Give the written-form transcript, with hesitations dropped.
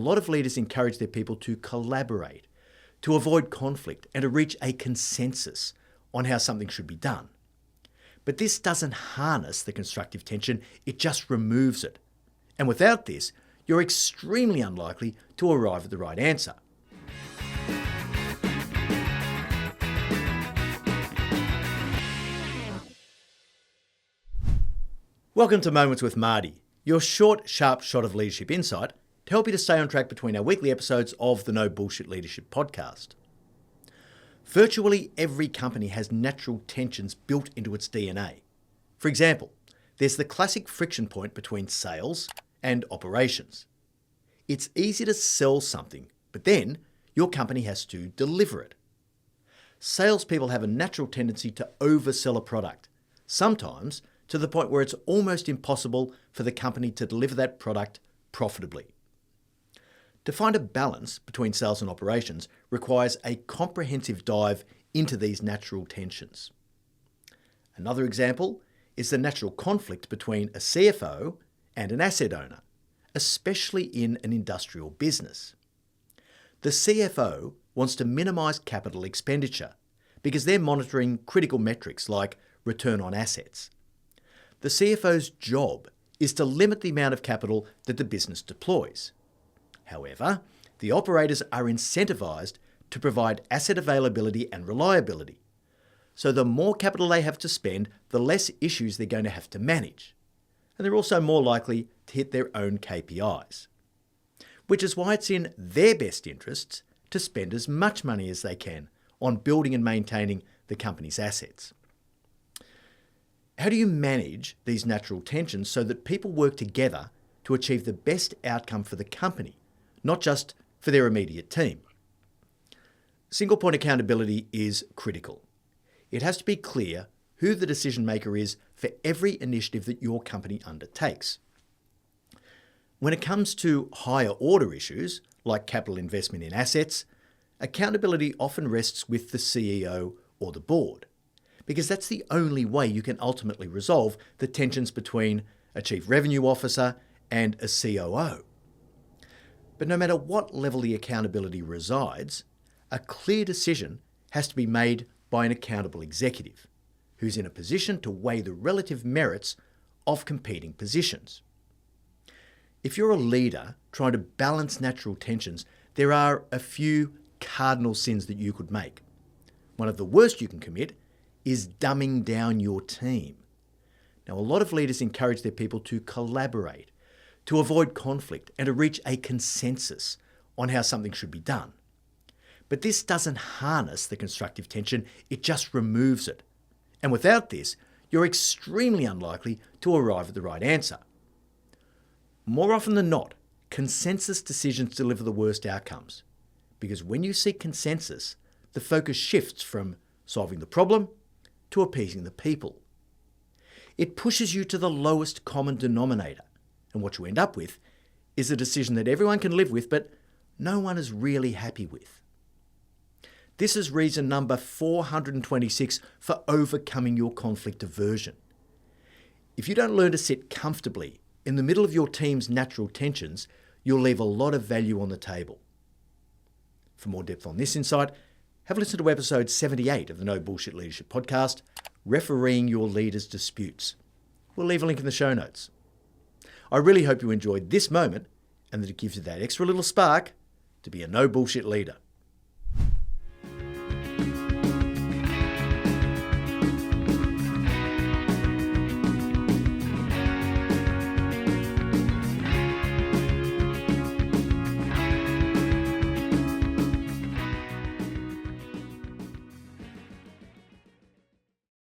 lot of leaders encourage their people to collaborate, to avoid conflict, and to reach a consensus on how something should be done. But this doesn't harness the constructive tension, it just removes it. And without this, you're extremely unlikely to arrive at the right answer. Welcome to Moments with Marty, your short, sharp shot of leadership insight to help you to stay on track between our weekly episodes of the No Bullshit Leadership podcast. Virtually every company has natural tensions built into its DNA. For example, there's the classic friction point between sales and operations. It's easy to sell something, but then your company has to deliver it. Salespeople have a natural tendency to oversell a product, sometimes to the point where it's almost impossible for the company to deliver that product profitably. To find a balance between sales and operations requires a comprehensive dive into these natural tensions. Another example is the natural conflict between a CFO and an asset owner, especially in an industrial business. The CFO wants to minimise capital expenditure because they're monitoring critical metrics like return on assets. The CFO's job is to limit the amount of capital that the business deploys. However, the operators are incentivised to provide asset availability and reliability. So the more capital they have to spend, the less issues they're going to have to manage. And they're also more likely to hit their own KPIs. Which is why it's in their best interests to spend as much money as they can on building and maintaining the company's assets. How do you manage these natural tensions so that people work together to achieve the best outcome for the company, not just for their immediate team? Single point accountability is critical. It has to be clear who the decision maker is for every initiative that your company undertakes. When it comes to higher order issues, like capital investment in assets, accountability often rests with the CEO or the board, because that's the only way you can ultimately resolve the tensions between a chief revenue officer and a COO. But no matter what level the accountability resides, a clear decision has to be made by an accountable executive, who's in a position to weigh the relative merits of competing positions. If you're a leader trying to balance natural tensions, there are a few cardinal sins that you could make. One of the worst you can commit is dumbing down your team. Now, a lot of leaders encourage their people to collaborate, to avoid conflict, and to reach a consensus on how something should be done. But this doesn't harness the constructive tension, it just removes it. And without this, you're extremely unlikely to arrive at the right answer. More often than not, consensus decisions deliver the worst outcomes. Because when you seek consensus, the focus shifts from solving the problem to appeasing the people. It pushes you to the lowest common denominator, and what you end up with is a decision that everyone can live with, but no one is really happy with. This is reason number 426 for overcoming your conflict aversion. If you don't learn to sit comfortably in the middle of your team's natural tensions, you'll leave a lot of value on the table. For more depth on this insight, have a listen to episode 78 of the No Bullshit Leadership podcast, Refereeing Your Leaders' Disputes. We'll leave a link in the show notes. I really hope you enjoyed this moment and that it gives you that extra little spark to be a no bullshit leader.